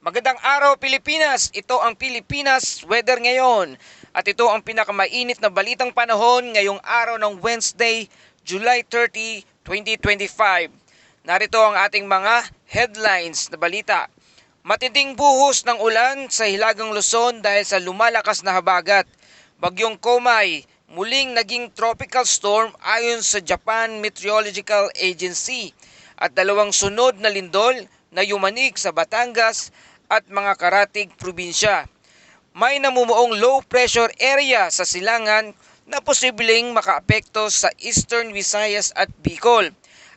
Magandang araw Pilipinas! Ito ang Pilipinas Weather ngayon at ito ang pinakamainit na balitang panahon ngayong araw ng Wednesday, July 30, 2025. Narito ang ating mga headlines na balita. Matinding buhos ng ulan sa Hilagang Luzon dahil sa lumalakas na habagat. Bagyong Komay, muling naging tropical storm ayon sa Japan Meteorological Agency at dalawang sunod na lindol na yumanig sa Batangas at mga karatig probinsya. May namumuong low pressure area sa silangan na posibleng makaapekto sa Eastern Visayas at Bicol.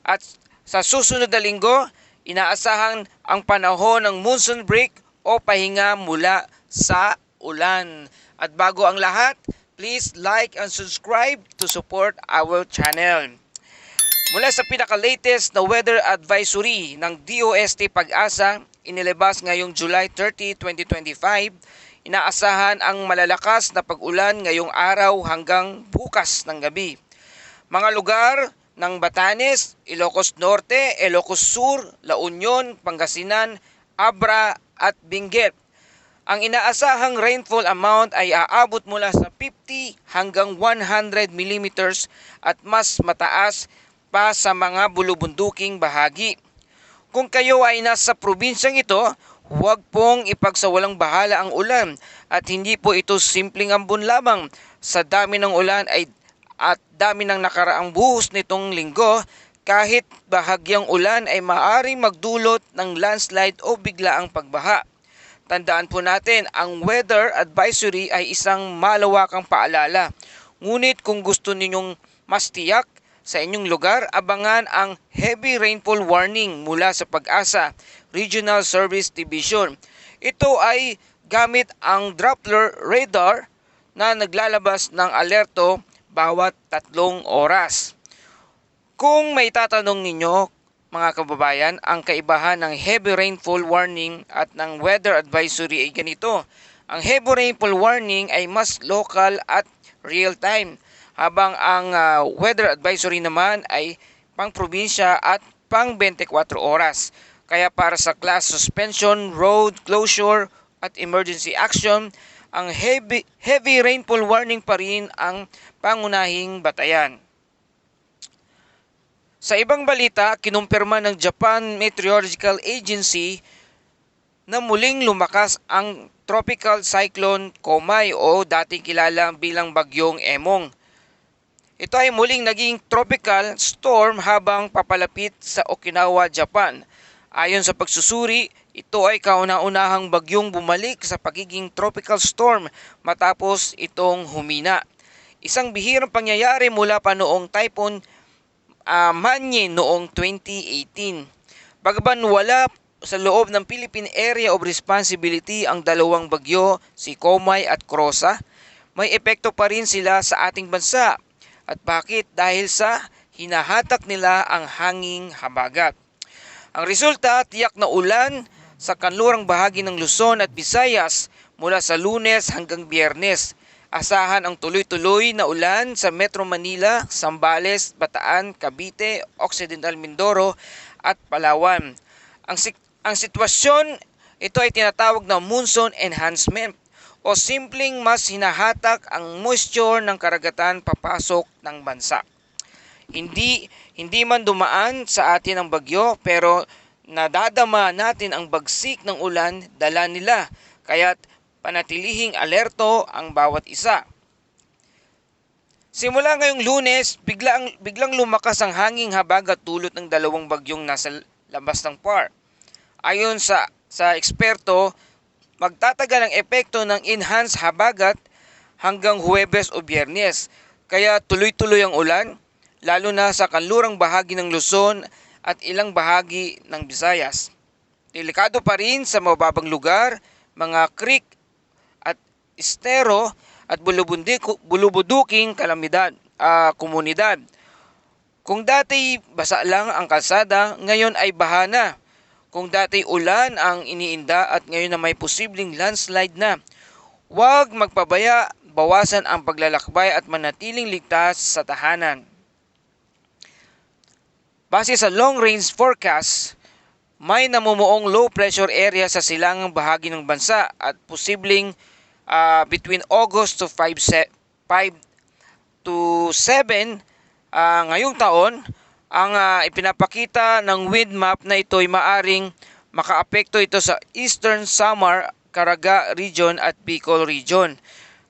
At sa susunod na linggo, inaasahan ang panahon ng monsoon break o pahinga mula sa ulan. At bago ang lahat, please like and subscribe to support our channel. Mula sa pinaka-latest na weather advisory ng DOST Pag-asa, inilabas ngayong July 30, 2025, inaasahan ang malalakas na pag-ulan ngayong araw hanggang bukas ng gabi. Mga lugar ng Batanes, Ilocos Norte, Ilocos Sur, La Union, Pangasinan, Abra at Benguet. Ang inaasahang rainfall amount ay aabot mula sa 50 hanggang 100 mm at mas mataas pa sa mga bulubunduking bahagi. Kung kayo ay nasa probinsyang ito, huwag pong ipagsawalang bahala ang ulan at hindi po ito simpleng ambon lamang. Sa dami ng ulan at dami ng nakaraang buhos nitong linggo, kahit bahagyang ulan ay maaaring magdulot ng landslide o biglaang pagbaha. Tandaan po natin, ang weather advisory ay isang malawakang paalala. Ngunit kung gusto ninyong mas tiyak sa inyong lugar, abangan ang heavy rainfall warning mula sa Pag-asa Regional Service Division. Ito ay gamit ang Doppler radar na naglalabas ng alerto bawat 3 oras. Kung may tatanong ninyo, mga kababayan, ang kaibahan ng heavy rainfall warning at ng weather advisory ay ganito. Ang heavy rainfall warning ay mas local at real time, habang ang weather advisory naman ay pang probinsya at pang 24 oras. Kaya para sa class suspension, road closure at emergency action, ang heavy rainfall warning pa rin ang pangunahing batayan. Sa ibang balita, kinumpirma ng Japan Meteorological Agency na muling lumakas ang Tropical Cyclone Komay o dating kilala bilang Bagyong Emong. Ito ay muling naging tropical storm habang papalapit sa Okinawa, Japan. Ayon sa pagsusuri, ito ay kauna-unahang bagyong bumalik sa pagiging tropical storm matapos itong humina. Isang bihirang pangyayari mula pa noong Typhoon Manye noong 2018. Bagaman wala sa loob ng Philippine Area of Responsibility ang dalawang bagyo, si Komay at Krosa, may epekto pa rin sila sa ating bansa. At bakit? Dahil sa hinahatak nila ang hanging habagat. Ang resulta, tiyak na ulan sa kanlurang bahagi ng Luzon at Visayas mula sa Lunes hanggang Biyernes. Asahan ang tuloy-tuloy na ulan sa Metro Manila, Zambales, Bataan, Cavite, Occidental Mindoro at Palawan. Ang sitwasyon, ito ay tinatawag na monsoon enhancement o simpleng mas hinahatak ang moisture ng karagatan papasok ng bansa. Hindi man dumaan sa atin ang bagyo, pero nadadama natin ang bagsik ng ulan dala nila, kaya't panatilihing alerto ang bawat isa. Simula ngayong Lunes, biglang lumakas ang hanging habagat dulot ng dalawang bagyong nasa labas ng PAR. Ayon sa eksperto, magtatagal ang epekto ng enhanced habagat hanggang Huwebes o Biyernes. Kaya tuloy-tuloy ang ulan, lalo na sa kanlurang bahagi ng Luzon at ilang bahagi ng Visayas. Delikado pa rin sa mababang lugar, mga creek at estero at bulubuduking komunidad. Kung dati basa lang ang kalsada, ngayon ay baha na. Kung dati ulan ang iniinda at ngayon na may posibleng landslide na. Huwag magpabaya, bawasan ang paglalakbay at manatiling ligtas sa tahanan. Base sa long range forecast, may namumuong low pressure area sa silangang bahagi ng bansa at posibleng between August to 5 to 7 ngayong taon. Ang ipinapakita ng wind map na ito ay maaring makaapekto ito sa Eastern Samar, Caraga Region at Bicol Region.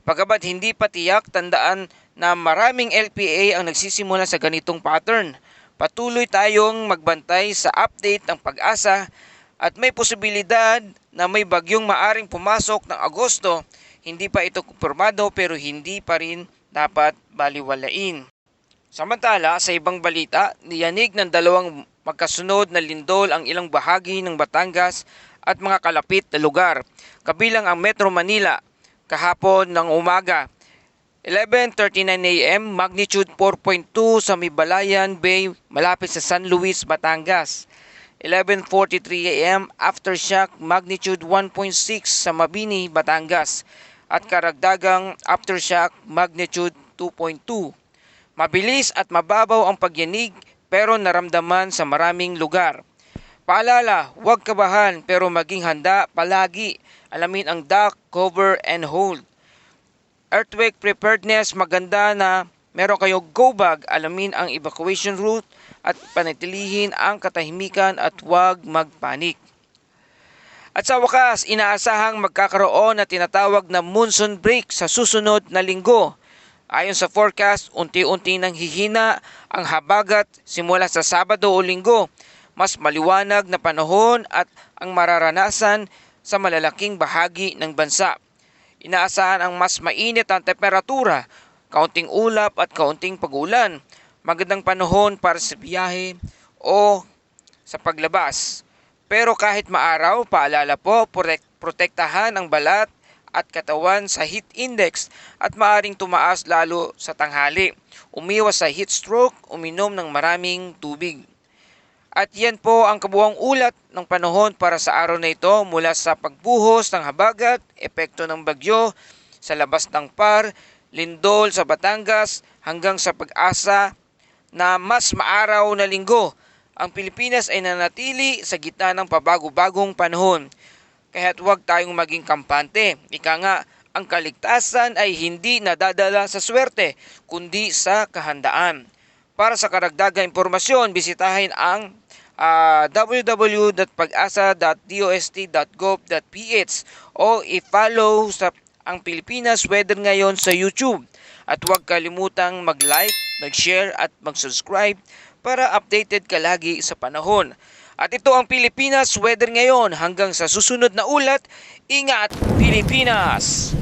Pagkabat hindi pa tiyak, tandaan na maraming LPA ang nagsisimula sa ganitong pattern. Patuloy tayong magbantay sa update ng Pag-asa at may posibilidad na may bagyong maaring pumasok ng Agosto. Hindi pa ito kumpirmado pero hindi pa rin dapat baliwalain. Samantala, sa ibang balita, niyanig ng dalawang magkasunod na lindol ang ilang bahagi ng Batangas at mga kalapit na lugar, kabilang ang Metro Manila, kahapon ng umaga. 11:39 AM, magnitude 4.2 sa Mibalayan Bay, malapit sa San Luis, Batangas. 11:43 AM, aftershock magnitude 1.6 sa Mabini, Batangas. At karagdagang aftershock magnitude 2.2. Mabilis at mababaw ang pagyanig pero naramdaman sa maraming lugar. Paalala, huwag kabahan pero maging handa palagi. Alamin ang duck, cover, and hold. Earthquake preparedness, maganda na meron kayo go bag. Alamin ang evacuation route at panatilihin ang katahimikan at huwag magpanik. At sa wakas, inaasahang magkakaroon na tinatawag na monsoon break sa susunod na linggo. Ayon sa forecast, unti-unti nang hihina ang habagat simula sa Sabado o Linggo. Mas maliwanag na panahon at ang mararanasan sa malalaking bahagi ng bansa. Inaasahan ang mas mainit ang temperatura, kaunting ulap at kaunting pag-ulan. Magandang panahon para sa biyahe o sa paglabas. Pero kahit maaraw, paalala po, protektahan ang balat at katawan sa heat index at maaring tumaas lalo sa tanghali. Umiwas sa heat stroke, uminom ng maraming tubig. At yan po ang kabuuang ulat ng panahon para sa araw na ito mula sa pagbuhos ng habagat, epekto ng bagyo sa labas ng PAR, lindol sa Batangas hanggang sa pag-asa na mas maaraw na linggo. Ang Pilipinas ay nanatili sa gitna ng pabago-bagong panahon. Kaya't huwag tayong maging kampante. Ika nga, ang kaligtasan ay hindi nadadala sa swerte, kundi sa kahandaan. Para sa karagdagang impormasyon, bisitahin ang www.pagasa.dost.gov.ph o i-follow ang Pilipinas Weather Ngayon sa YouTube. At huwag kalimutang mag-like, mag-share at mag-subscribe para updated ka lagi sa panahon. At ito ang Pilipinas Weather Ngayon. Hanggang sa susunod na ulat, ingat Pilipinas!